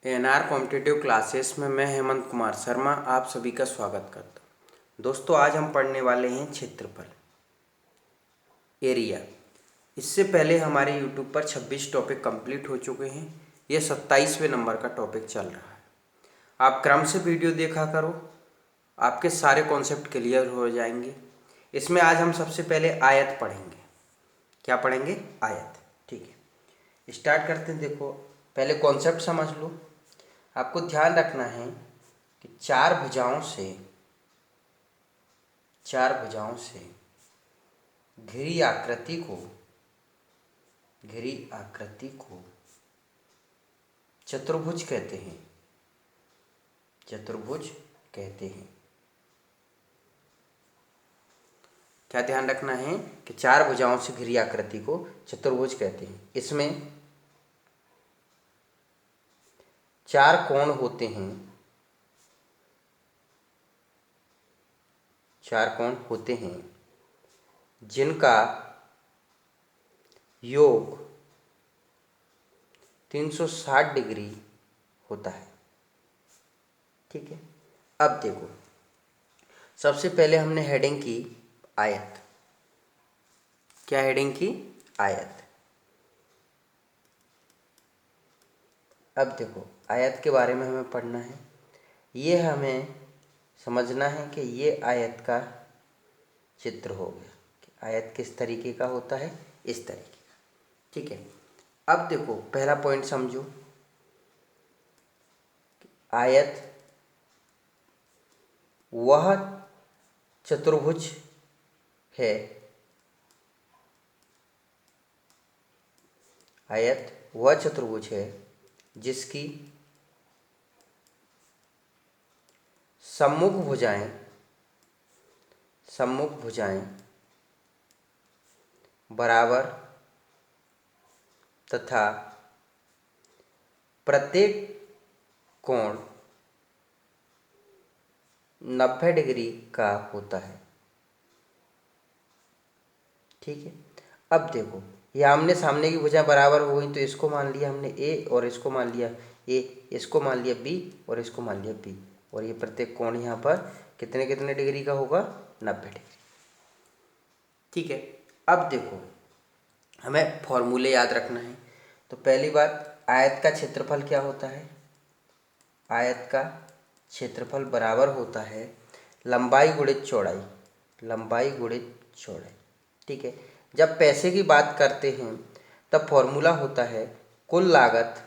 NR competitive classes में मैं हेमंत कुमार शर्मा आप सभी का स्वागत करता हूँ। दोस्तों, आज हम पढ़ने वाले हैं क्षेत्रफल, एरिया। इससे पहले हमारे यूट्यूब पर 26 टॉपिक कंप्लीट हो चुके हैं। ये 27वें नंबर का टॉपिक चल रहा है। आप क्रम से वीडियो देखा करो, आपके सारे कॉन्सेप्ट क्लियर हो जाएंगे। इसमें आज हम सबसे पहले आयत पढ़ेंगे। क्या पढ़ेंगे? आयत। ठीक है, स्टार्ट करते हैं। देखो, पहले कॉन्सेप्ट समझ लो। आपको ध्यान रखना है कि चार भुजाओं से घिरी आकृति को चतुर्भुज कहते हैं। क्या ध्यान रखना है कि चार भुजाओं से घिरी आकृति को चतुर्भुज कहते हैं। इसमें चार कोण होते हैं जिनका योग 360 डिग्री होता है। ठीक है, अब देखो, सबसे पहले हमने हेडिंग की आयत। क्या हेडिंग की? आयत। अब देखो, आयत के बारे में हमें पढ़ना है। ये हमें समझना है कि ये आयत का चित्र हो गया कि आयत किस तरीके का होता है, इस तरीके का। ठीक है, अब देखो, पहला पॉइंट समझो। आयत वह चतुर्भुज है जिसकी सम्मुख भुजाएं बराबर तथा प्रत्येक कोण 90 डिग्री का होता है। ठीक है, अब देखो, ये आमने सामने की भुजाएं बराबर हो गई, तो इसको मान लिया हमने ए और इसको मान लिया ए, इसको मान लिया बी और इसको मान लिया बी, और ये प्रत्येक कोण यहाँ पर कितने कितने डिग्री का होगा? 90 डिग्री। ठीक है, अब देखो, हमें फॉर्मूले याद रखना है। तो पहली बात, आयत का क्षेत्रफल क्या होता है? आयत का क्षेत्रफल बराबर होता है लंबाई गुणित चौड़ाई। ठीक है, जब पैसे की बात करते हैं तब फॉर्मूला होता है कुल लागत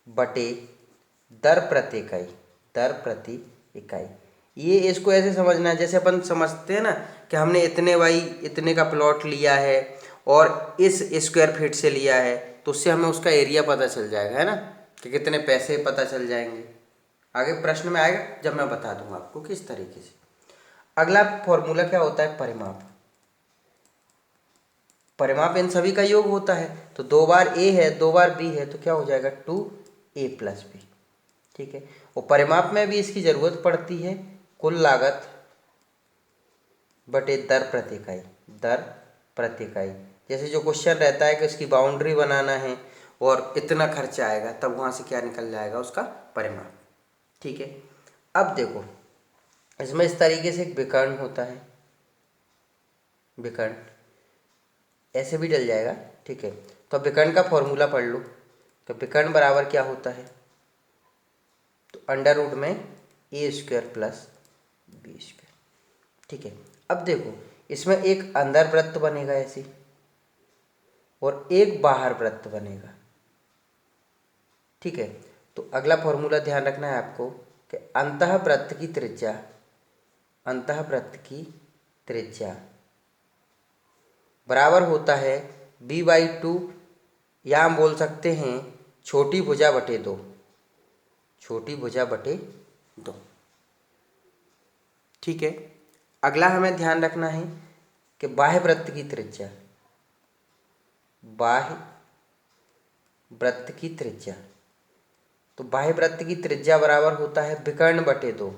बटे दर प्रति इकाई। ये इसको ऐसे समझना है जैसे अपन समझते हैं ना कि हमने इतने बाई इतने का प्लॉट लिया है और इस स्क्वायर फीट से लिया है, तो उससे हमें उसका एरिया पता चल जाएगा, है ना, कि कितने पैसे पता चल जाएंगे। आगे प्रश्न में आएगा जब मैं बता दूंगा आपको किस तरीके से। अगला फॉर्मूला क्या होता है? परिमाप इन सभी का योग होता है। तो 2 बार ए है, 2 बार बी है, तो क्या हो जाएगा? 2a + b। ठीक है, और परिमाप में भी इसकी जरूरत पड़ती है कुल लागत बटे दर प्रति इकाई। जैसे जो क्वेश्चन रहता है कि उसकी बाउंड्री बनाना है और इतना खर्चा आएगा, तब वहाँ से क्या निकल जाएगा? उसका परिमाप। ठीक है, अब देखो, इसमें इस तरीके से एक विकर्ण होता है, विकर्ण ऐसे भी डल जाएगा। ठीक है, तो अब विकर्ण का फॉर्मूला पढ़ लो। तो विकर्ण बराबर क्या होता है? तो √ में a² + b²। ठीक है, अब देखो, इसमें एक अंदर वृत्त बनेगा ऐसे और एक बाहर वृत्त बनेगा। ठीक है, तो अगला फॉर्मूला ध्यान रखना है आपको कि अंतःवृत्त की त्रिज्या बराबर होता है b/2, या हम बोल सकते हैं छोटी भुजा बटे 2। ठीक है, अगला हमें ध्यान रखना है कि बाह्य वृत्त की त्रिज्या, तो बाह्य वृत्त की त्रिज्या बराबर होता है विकर्ण बटे 2।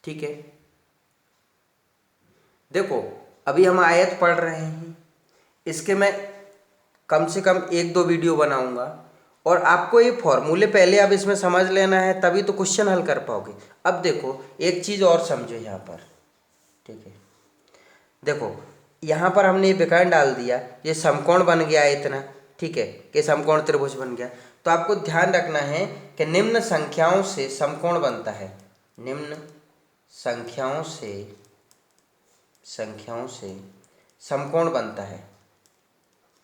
ठीक है, देखो, अभी हम आयत पढ़ रहे हैं। इसके मैं कम से कम 1-2 वीडियो बनाऊंगा, और आपको ये फॉर्मूले पहले अब इसमें समझ लेना है, तभी तो क्वेश्चन हल कर पाओगे। अब देखो एक चीज़ और समझो यहाँ पर, ठीक है। देखो यहाँ पर हमने ये विकर्ण डाल दिया, ये समकोण बन गया है इतना, ठीक है, कि समकोण त्रिभुज बन गया। तो आपको ध्यान रखना है कि निम्न संख्याओं से समकोण बनता है, निम्न संख्याओं से समकोण बनता है,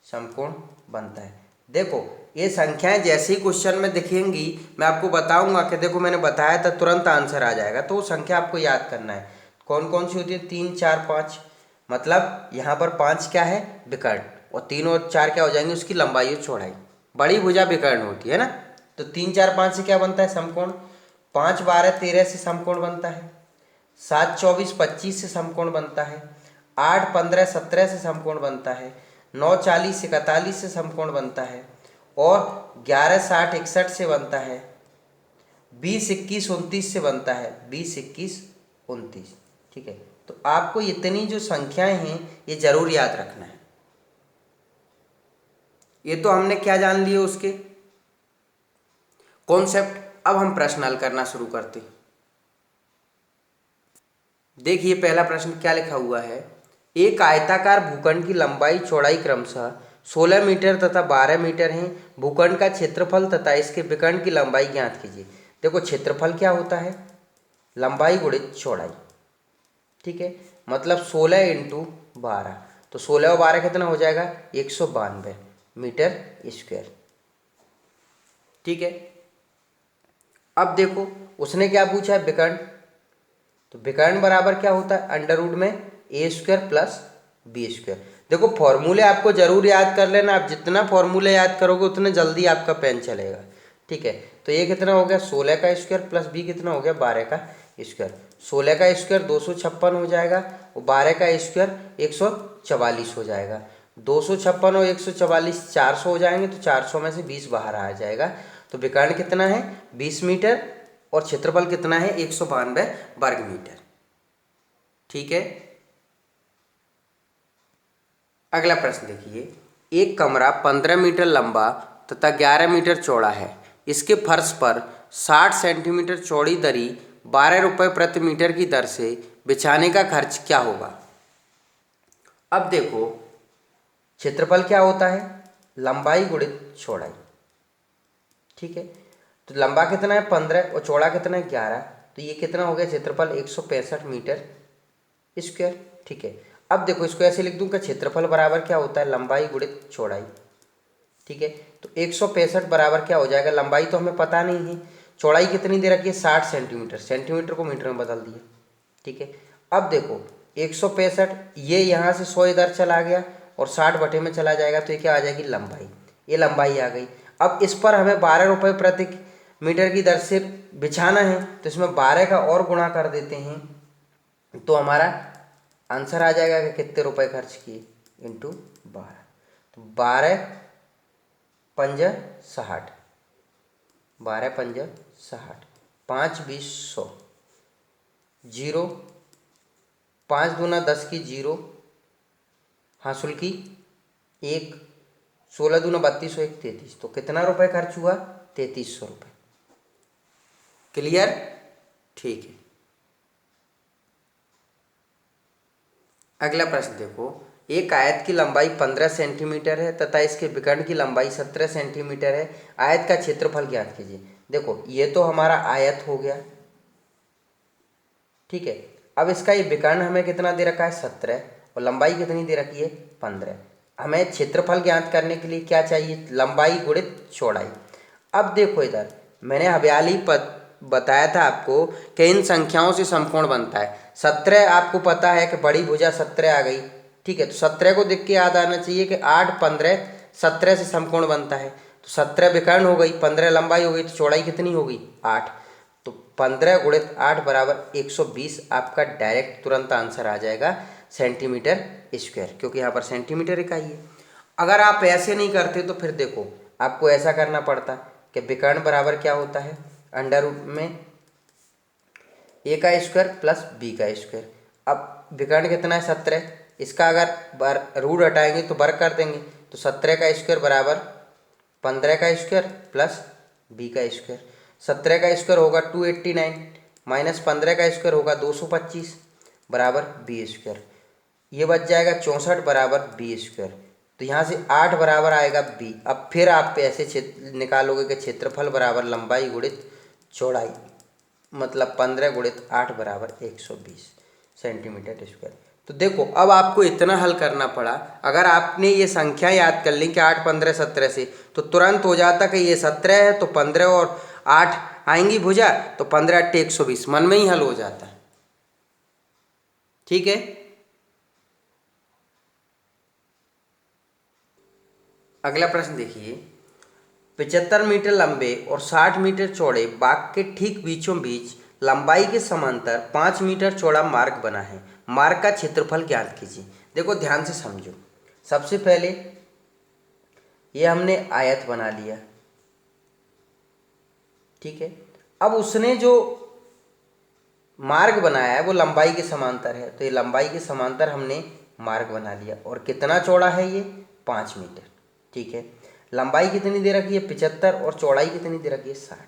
समकोण बनता है। देखो ये संख्याएं जैसे ही क्वेश्चन में दिखेंगी मैं आपको बताऊंगा कि देखो मैंने बताया था, तुरंत आंसर आ जाएगा। तो वो संख्या आपको याद करना है, कौन कौन सी होती है, 3, 4, 5। मतलब यहाँ पर 5 क्या है, विकर्ण, और 3 और 4 क्या हो जाएंगे, उसकी लंबाई और चौड़ाई। बड़ी भुजा विकर्ण होती है ना, तो 3, 4, 5 से क्या बनता है, समकोण। 5, 12, 13 से समकोण बनता है। 7, 24, 25 से समकोण बनता है। 8, 15, 17 से समकोण बनता है। 9, 40, 41 से समकोण बनता है। और 11, 60, 61 से बनता है। 20, 21, 29 से बनता है। 20, 21, 29, ठीक है। तो आपको इतनी जो संख्याएं हैं ये जरूर याद रखना है। ये तो हमने क्या जान लिए, उसके कॉन्सेप्ट। अब हम प्रश्न हल करना शुरू करते हैं। देखिए पहला प्रश्न क्या लिखा हुआ है, एक आयताकार भूखंड की लंबाई चौड़ाई क्रमशः 16 मीटर तथा 12 मीटर है। भूखंड का क्षेत्रफल तथा इसके विकर्ण की लंबाई ज्ञात कीजिए। देखो क्षेत्रफल क्या होता है, लंबाई गुणित चौड़ाई, ठीक है। मतलब 16 × 12, तो 16 और 12 कितना हो जाएगा, 192 मीटर स्क्वायर, ठीक है। अब देखो उसने क्या पूछा है, विकर्ण। तो विकर्ण बराबर क्या होता है, अंडर रूट में a² प्लस b²। देखो फॉर्मूले आपको जरूर याद कर लेना, आप जितना फॉर्मूले याद करोगे उतने जल्दी आपका पेन चलेगा, ठीक है। तो ये कितना हो गया, 16 का स्क्वायर प्लस b कितना हो गया, 12 का स्क्वायर। 16 का स्क्वायर 256 हो जाएगा, और 12 का स्क्वायर 144 हो जाएगा। 256 और 144 400 हो जाएंगे, तो 400 में से 20 बाहर आ जाएगा। तो विकर्ण कितना है, 20 मीटर, और क्षेत्रफल कितना है, 192 वर्ग मीटर, ठीक है। अगला प्रश्न देखिए, एक कमरा 15 मीटर लंबा तथा 11 मीटर चौड़ा है। इसके फर्श पर 60 सेंटीमीटर चौड़ी दरी 12 रुपये प्रति मीटर की दर से बिछाने का खर्च क्या होगा। अब देखो क्षेत्रफल क्या होता है, लंबाई गुणित चौड़ाई, ठीक है। तो लंबा कितना है 15 और चौड़ा कितना है 11, तो ये कितना हो गया, क्षेत्रफल 165 मीटर स्क्वायर, ठीक है। अब देखो इसको ऐसे लिख दूं कि क्षेत्रफल बराबर क्या होता है, लंबाई गुणित चौड़ाई, ठीक है। तो 165 बराबर क्या हो जाएगा, लंबाई तो हमें पता नहीं है, चौड़ाई कितनी दे रखी है 60 सेंटीमीटर, सेंटीमीटर को मीटर में बदल दिया, ठीक है। अब देखो 165, ये यहाँ से 100 इधर चला गया और 60 बटे में चला जाएगा, तो ये क्या आ जाएगी, लंबाई। ये लंबाई आ गई। अब इस पर हमें 12 रुपये प्रति मीटर की दर से बिछाना है, तो इसमें 12 का और गुणा कर देते हैं, तो हमारा आंसर आ जाएगा कि कितने रुपए खर्च किए, इंटू 12। तो 12 पंजा 60, 12 पंजा 60, 5 20 100, 0, 5 दूना 10 की 0, हासिल की 1, 16 दूना 32 1 33, तो कितना रुपए खर्च हुआ, 3300 रुपये। क्लियर, ठीक है। अगला प्रश्न देखो, एक आयत की लंबाई 15 सेंटीमीटर है तथा इसके विकर्ण की लंबाई 17 सेंटीमीटर है। आयत का क्षेत्रफल ज्ञात कीजिए। देखो ये तो हमारा आयत हो गया, ठीक है। अब इसका ये विकर्ण हमें कितना दे रखा है, 17, और लंबाई कितनी दे रखी है, 15। हमें क्षेत्रफल ज्ञात करने के लिए क्या चाहिए, लंबाई गुणित चौड़ाई। अब देखो इधर मैंने हवियाली पद बताया था आपको कि इन संख्याओं से समकोण बनता है। 17 आपको पता है कि बड़ी भुजा 17 आ गई, ठीक है। तो 17 को देख के याद आना चाहिए कि 8, 15, 17 से समकोण बनता है। तो 17 विकर्ण हो गई, 15 लंबाई हो गई, तो चौड़ाई कितनी हो गई, 8। तो 15 गुणित 8 बराबर 120, आपका डायरेक्ट तुरंत आंसर आ जाएगा सेंटीमीटर स्क्वायर, क्योंकि यहाँ पर सेंटीमीटर इकाई है। अगर आप ऐसे नहीं करते तो फिर देखो आपको ऐसा करना पड़ता कि विकर्ण बराबर क्या होता है, अंडर रूट में a का स्क्वायर प्लस b का स्क्वायर। अब विकर्ण कितना है 17, इसका अगर रूट हटाएंगे तो वर्ग कर देंगे, तो 17 का स्क्वायर बराबर 15 का स्क्वायर प्लस बी का स्क्वायर। 17 का स्क्वायर होगा 289 माइनस 15 का स्क्वायर होगा 225 बराबर बी स्क्वायर। ये बच जाएगा 64 बराबर बी स्क्वायर। तो यहाँ से 8 बराबर आएगा बी। अब फिर आप ऐसे निकालोगे कि क्षेत्रफल बराबर लंबाई गुणित चौड़ाई, मतलब 15 गुणित 8 बराबर 120 सेंटीमीटर स्क्वायर। तो देखो अब आपको इतना हल करना पड़ा। अगर आपने ये संख्या याद कर ली कि 8 15 17 से, तो तुरंत हो जाता कि ये 17 है तो 15 और 8 आएंगी भुजा, तो 15 8 120 मन में ही हल हो जाता है। ठीक है। अगला प्रश्न देखिए, 75 मीटर लंबे और 60 मीटर चौड़े बाग के ठीक बीचों बीच लंबाई के समांतर 5 मीटर चौड़ा मार्ग बना है। मार्ग का क्षेत्रफल ज्ञात कीजिए। देखो ध्यान से समझो। सबसे पहले ये हमने आयत बना लिया, ठीक है। अब उसने जो मार्ग बनाया है वो लंबाई के समांतर है, तो ये लंबाई के समांतर हमने मार्ग बना लिया। और कितना चौड़ा है ये? 5 मीटर, ठीक है। लंबाई कितनी दे रखी है? 75 और चौड़ाई कितनी दे रखी है? 60।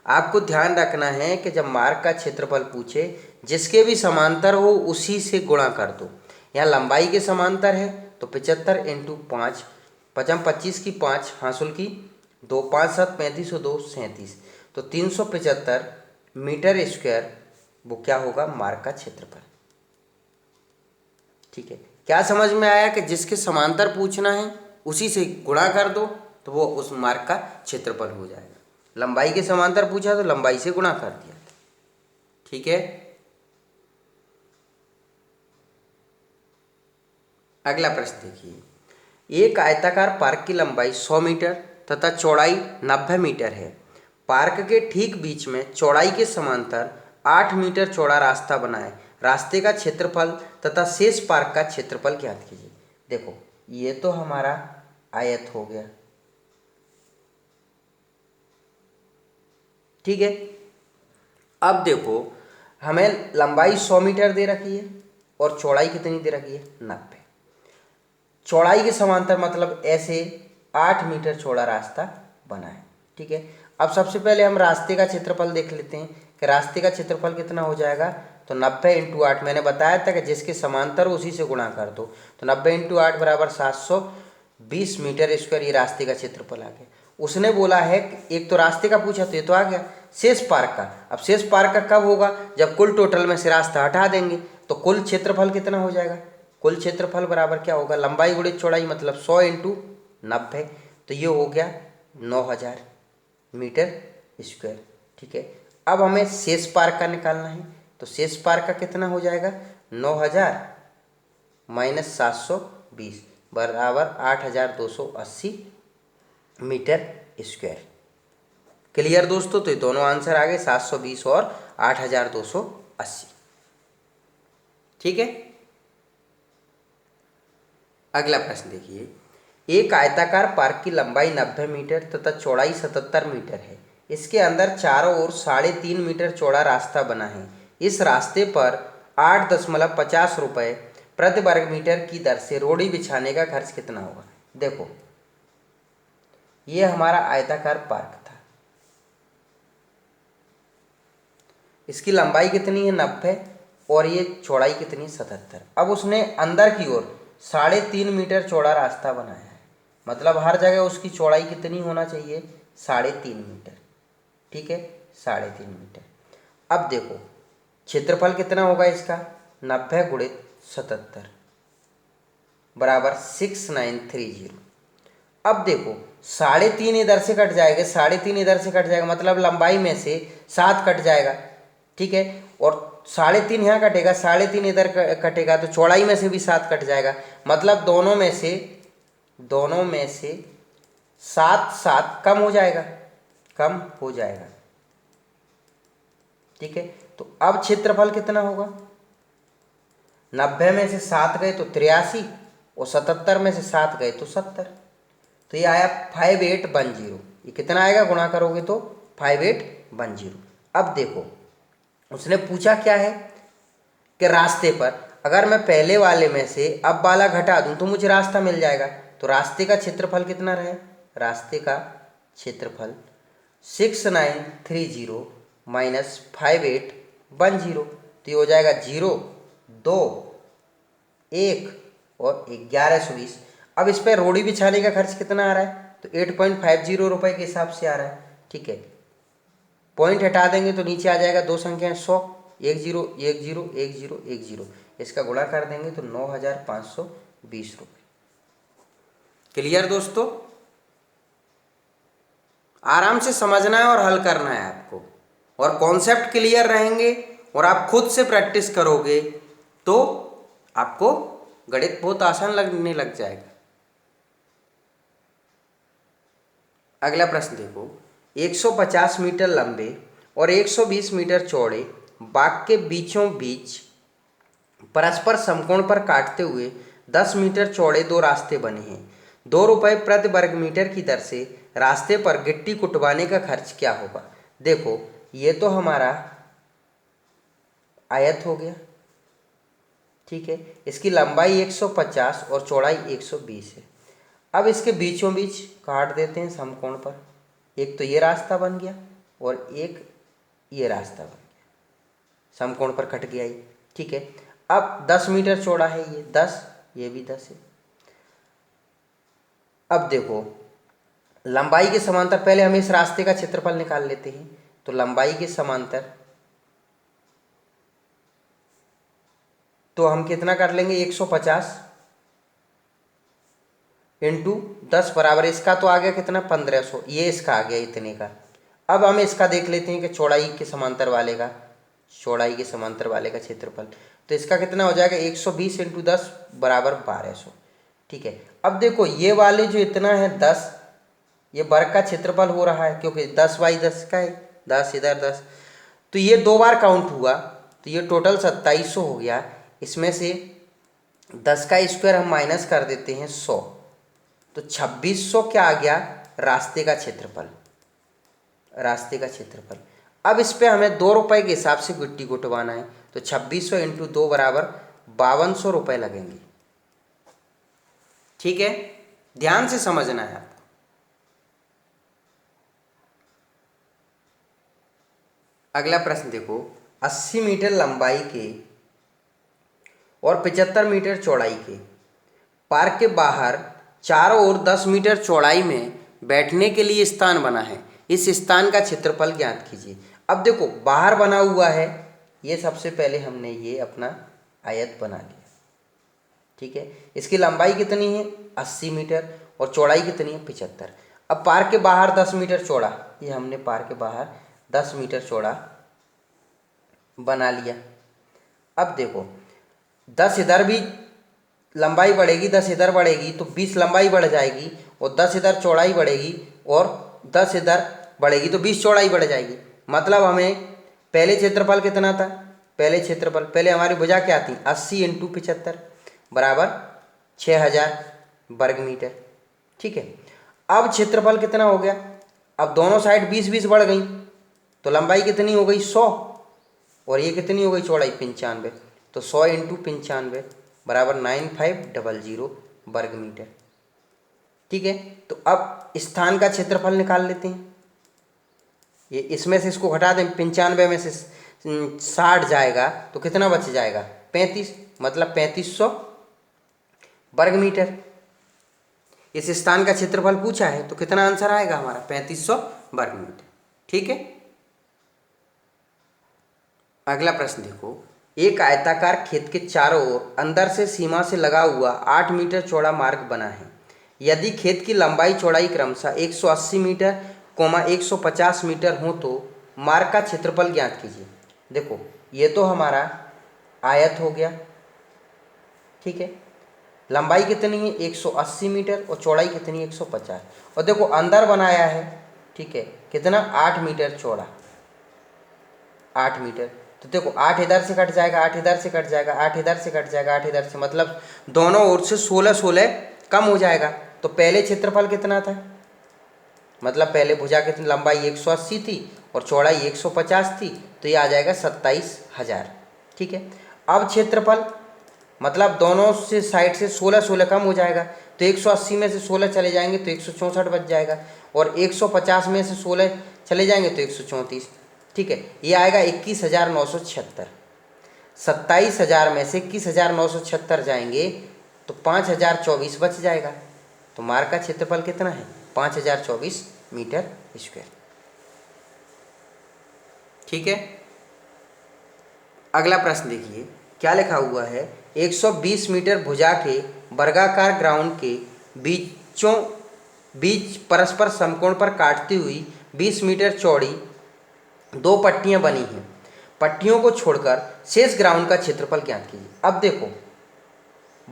आपको ध्यान रखना है कि जब मार्ग का क्षेत्रफल पूछे, जिसके भी समांतर हो उसी से गुणा कर दो। यहाँ लंबाई के समांतर है तो 75 इंटू 5, 5 25 की 5 हासिल की 2 5 7 35 और 2 37, तो 375 मीटर स्क्वायर वो क्या होगा? मार्ग का क्षेत्रफल। ठीक है। क्या समझ में आया कि जिसके समांतर पूछना है उसी से गुणा कर दो तो वो उस मार्ग का क्षेत्रफल हो जाएगा। लंबाई के समांतर पूछा तो लंबाई से गुणा कर दिया। ठीक है। अगला प्रश्न देखिए, एक आयताकार पार्क की लंबाई 100 मीटर तथा चौड़ाई 90 मीटर है। पार्क के ठीक बीच में चौड़ाई के समांतर 8 मीटर चौड़ा रास्ता बना है। रास्ते का क्षेत्रफल तथा शेष पार्क का क्षेत्रफल ज्ञात कीजिए। देखो ये तो हमारा आयत हो गया, ठीक है। अब देखो हमें लंबाई 100 मीटर दे रखी है और चौड़ाई कितनी दे रखी है? 90। चौड़ाई के समांतर मतलब ऐसे 8 मीटर चौड़ा रास्ता बना है, ठीक है। अब सबसे पहले हम रास्ते का क्षेत्रफल देख लेते हैं कि रास्ते का क्षेत्रफल कितना हो जाएगा। तो 90 इंटू 8, मैंने बताया था कि जिसके समांतर उसी से गुणा कर दो, तो 90 इंटू 8 बराबर 720 मीटर स्क्वायर। ये रास्ते का क्षेत्रफल आ गया। उसने बोला है कि एक तो रास्ते का पूछा तो ये तो आ गया, शेष पार्क का। अब शेष पार्क का कब होगा? जब कुल टोटल में से रास्ता हटा देंगे, तो कुल क्षेत्रफल कितना हो जाएगा? कुल क्षेत्रफल बराबर क्या होगा? लंबाई गुणित चौड़ाई, मतलब 100 इंटू 90, तो ये हो गया 9000 मीटर स्क्वायर, ठीक है। अब हमें शेष पार्क का निकालना है, तो शेष पार्क का कितना हो जाएगा? 9000 माइनस 720 बराबर 8280 मीटर स्क्वायर। क्लियर दोस्तों? तो ये दोनों आंसर आ गए, 720 और 8280, ठीक है। अगला प्रश्न देखिए, एक आयताकार पार्क की लंबाई 90 मीटर तथा चौड़ाई 77 मीटर है। इसके अंदर चारों ओर 3.5 मीटर चौड़ा रास्ता बना है। इस रास्ते पर 8.50 रुपये प्रति वर्ग मीटर की दर से रोड़ी बिछाने का खर्च कितना होगा? देखो ये हमारा आयताकार पार्क था, इसकी लंबाई कितनी है? 90 और ये चौड़ाई कितनी? 77। अब उसने अंदर की ओर 3.5 मीटर चौड़ा रास्ता बनाया है, मतलब हर जगह उसकी चौड़ाई कितनी होना चाहिए? 3.5 मीटर, ठीक है, 3.5 मीटर। अब देखो क्षेत्रफल कितना होगा इसका? 90 गुणित 77 बराबर 6930। अब देखो 3.5 इधर से कट जाएगा, 3.5 इधर से कट जाएगा, मतलब लंबाई में से 7 कट जाएगा, ठीक है। और 3.5 यहाँ कटेगा, 3.5 इधर कटेगा, तो चौड़ाई में से भी 7 कट जाएगा, मतलब दोनों में से 7 7 कम हो जाएगा, कम हो जाएगा, ठीक है। तो अब क्षेत्रफल कितना होगा? 90 में से 7 गए तो 83 और 77 में से 7 गए तो 70, तो ये आया 5810। ये कितना आएगा गुणा करोगे तो? 5810। अब देखो उसने पूछा क्या है कि रास्ते पर। अगर मैं पहले वाले में से अब वाला घटा दूं तो मुझे रास्ता मिल जाएगा। तो रास्ते का क्षेत्रफल कितना रहे, रास्ते का क्षेत्रफल 6930 माइनस 5810, तो ये हो जाएगा 0, 2, 1 और 1120। अब इस पर रोड़ी बिछाने का खर्च कितना आ रहा है, तो 8.50 रुपये के हिसाब से आ रहा है। ठीक है, पॉइंट हटा देंगे तो नीचे आ जाएगा दो संख्याएं 100, 10, 10, 10, 10, इसका गुणा कर देंगे तो 9520 रुपये। क्लियर दोस्तों? आराम से समझना है और हल करना है आपको, और कॉन्सेप्ट क्लियर रहेंगे और आप खुद से प्रैक्टिस करोगे तो आपको गणित बहुत आसान लगने लग जाएगा। अगला प्रश्न देखो, 150 मीटर लंबे और 120 मीटर चौड़े बाग के बीचों बीच परस्पर समकोण पर काटते हुए 10 मीटर चौड़े दो रास्ते बने हैं। 2 रुपये प्रति वर्ग मीटर की दर से रास्ते पर गिट्टी कुटवाने का खर्च क्या होगा। देखो, ये तो हमारा आयत हो गया। ठीक है, इसकी लंबाई 150 और चौड़ाई 120 है। अब इसके बीचों बीच काट देते हैं समकोण पर। एक तो ये रास्ता बन गया और एक ये रास्ता बन गया, समकोण पर कट गया ये। ठीक है, अब 10 मीटर चौड़ा है ये 10, ये भी 10 है। अब देखो, लंबाई के समांतर पहले हम इस रास्ते का क्षेत्रफल निकाल लेते हैं। तो लंबाई के समांतर तो हम कितना कर लेंगे, 150 इंटू 10 बराबर, इसका तो आ गया कितना 1500, ये इसका आ गया इतने का। अब हम इसका देख लेते हैं कि चौड़ाई के समांतर वाले का, चौड़ाई के समांतर वाले का क्षेत्रफल, तो इसका कितना हो जाएगा 120 इंटू 10 बराबर 1200। ठीक है, अब देखो ये वाले जो इतना है 10, ये वर्ग का क्षेत्रफल हो रहा है क्योंकि 10/10 का है, 10 इधर 10, तो ये 2 बार काउंट हुआ, तो ये टोटल 2700 हो गया। इसमें से 10 का स्क्वायर हम माइनस कर देते हैं 100, तो 2600 क्या आ गया, रास्ते का क्षेत्रफल, रास्ते का क्षेत्रफल। अब इस पे हमें 2 रुपये के हिसाब से गिट्टी कुटवाना है, तो 2600 इंटू 2 बराबर 5200 रुपये लगेंगे। ठीक है, ध्यान से समझना है आपको। अगला प्रश्न देखो, 80 मीटर लंबाई के और 75 मीटर चौड़ाई के पार्क के बाहर चारों ओर 10 मीटर चौड़ाई में बैठने के लिए स्थान बना है। इस स्थान का क्षेत्रफल ज्ञात कीजिए। अब देखो, बाहर बना हुआ है, ये सबसे पहले हमने ये अपना आयत बना लिया। ठीक है, इसकी लंबाई कितनी है 80 मीटर और चौड़ाई कितनी है 75। अब पार्क के बाहर 10 मीटर चौड़ा, ये हमने पार्क के बाहर 10 मीटर चौड़ा बना लिया। अब देखो, 10 इधर भी लंबाई बढ़ेगी, 10 इधर बढ़ेगी तो 20 लंबाई बढ़ जाएगी, और 10 इधर चौड़ाई बढ़ेगी और 10 इधर बढ़ेगी तो 20 चौड़ाई बढ़ जाएगी। मतलब हमें पहले क्षेत्रफल कितना था, पहले हमारी भुजा क्या थी 80 इंटू 75 बराबर 6000 वर्ग मीटर। ठीक है, अब क्षेत्रफल कितना हो गया, अब दोनों साइड 20-20 बढ़ गई, तो लंबाई कितनी हो गई 100, और ये कितनी हो गई चौड़ाई 95, तो 100 इंटू 95 बराबर 9500 वर्ग मीटर। ठीक है, तो अब स्थान का क्षेत्रफल निकाल लेते हैं। ये इसमें से इसको घटा दें, 95 में से 60 जाएगा तो कितना बच जाएगा 35, मतलब 3500 वर्ग मीटर। इस स्थान का क्षेत्रफल पूछा है तो कितना आंसर आएगा हमारा 3500 वर्ग मीटर। ठीक है, अगला प्रश्न देखो, एक आयताकार खेत के चारों ओर अंदर से सीमा से लगा हुआ 8 मीटर चौड़ा मार्ग बना है। यदि खेत की लंबाई चौड़ाई क्रमशः 180 मीटर, 150 मीटर हो तो मार्ग का क्षेत्रफल ज्ञात कीजिए। देखो, ये तो हमारा आयत हो गया। ठीक है, लंबाई कितनी है 180 मीटर और चौड़ाई कितनी है 150, और देखो अंदर बनाया है। ठीक है, कितना 8 मीटर चौड़ा, 8 मीटर, तो देखो 8 इधर से कट जाएगा, 8 इधर से कट जाएगा, 8 इधर से कट जाएगा, 8 इधर से, मतलब दोनों ओर से 16-16 कम हो जाएगा। तो पहले क्षेत्रफल कितना था, मतलब पहले भुजा की लंबाई 180 थी और चौड़ाई 150 थी, तो ये आ जाएगा 27000। ठीक है, अब क्षेत्रफल मतलब दोनों से साइड से 16 कम हो जाएगा, तो 180 में से 16 चले जाएंगे तो 164 बच जाएगा, और 150 में से 16 चले जाएंगे तो 134। ठीक है, ये आएगा 21,976। 27,000 में से 21,976 जाएंगे तो 5,024 बच जाएगा। तो मार्ग का क्षेत्रफल कितना है? 5,024 मीटर स्क्वायर। ठीक है, अगला प्रश्न देखिए क्या लिखा हुआ है। 120 मीटर भुजा के वर्गाकार ग्राउंड के बीच परस्पर समकोण पर काटती हुई 20 मीटर चौड़ी दो पट्टियां बनी हैं। पट्टियों को छोड़कर शेष ग्राउंड का क्षेत्रफल ज्ञात कीजिए। अब देखो,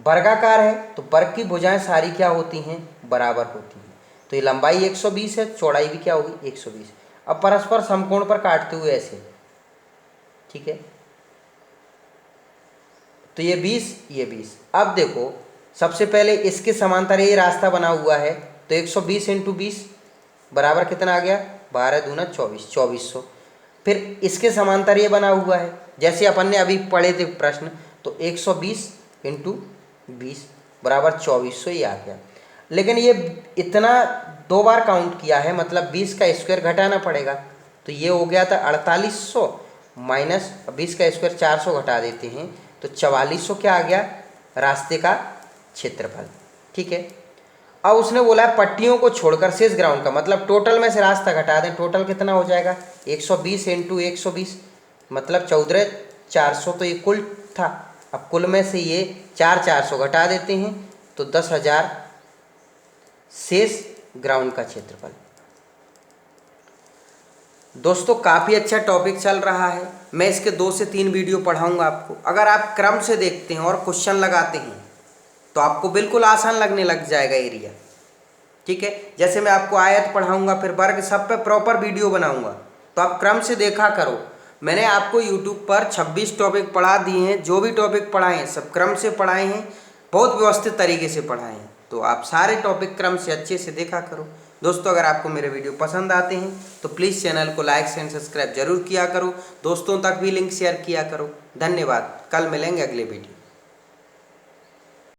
वर्गाकार है तो वर्ग की भुजाएं सारी क्या होती हैं? बराबर होती हैं। तो ये लंबाई 120 है, चौड़ाई भी क्या होगी? 120। अब परस्पर समकोण पर काटते हुए ऐसे, ठीक है, तो ये 20, ये 20। अब देखो, सबसे पहले इसके समांतर ये रास्ता बना हुआ है, तो 120 × 20 बराबर कितना आ गया? 12 दूना 24, 2400। फिर इसके समांतर ये बना हुआ है, जैसे अपन ने अभी पढ़े थे प्रश्न, तो 120 × 20 बराबर 2400 ही आ गया। लेकिन ये इतना 2 बार काउंट किया है, मतलब 20 का स्क्वायर घटाना पड़ेगा। तो ये हो गया था 4800 माइनस 20 का स्क्वायर 400 घटा देते हैं तो 4400 क्या आ गया? रास्ते का क्षेत्रफल। ठीक है, अब उसने बोला है पट्टियों को छोड़कर शेष ग्राउंड का, मतलब टोटल में से रास्ता घटा दें। टोटल कितना हो जाएगा? 120 × 120 मतलब 14,400, तो ये कुल था। अब कुल में से ये 4,400 घटा देते हैं तो 10,000 शेष ग्राउंड का क्षेत्रफल। दोस्तों काफ़ी अच्छा टॉपिक चल रहा है, मैं इसके 2 से 3 वीडियो पढ़ाऊंगा आपको। अगर आप क्रम से देखते हैं और क्वेश्चन लगाते हैं तो आपको बिल्कुल आसान लगने लग जाएगा एरिया। ठीक है, जैसे मैं आपको आयत पढ़ाऊंगा, फिर वर्ग, सब पे प्रॉपर वीडियो बनाऊंगा, तो आप क्रम से देखा करो। मैंने आपको यूट्यूब पर 26 टॉपिक पढ़ा दिए हैं, जो भी टॉपिक पढ़ाए हैं सब क्रम से पढ़ाए हैं, बहुत व्यवस्थित तरीके से पढ़ाए हैं। तो आप सारे टॉपिक क्रम से अच्छे से देखा करो। दोस्तों अगर आपको मेरे वीडियो पसंद आते हैं तो प्लीज़ चैनल को लाइक एंड सब्सक्राइब जरूर किया करो, दोस्तों तक भी लिंक शेयर किया करो। धन्यवाद, कल मिलेंगे अगले वीडियो।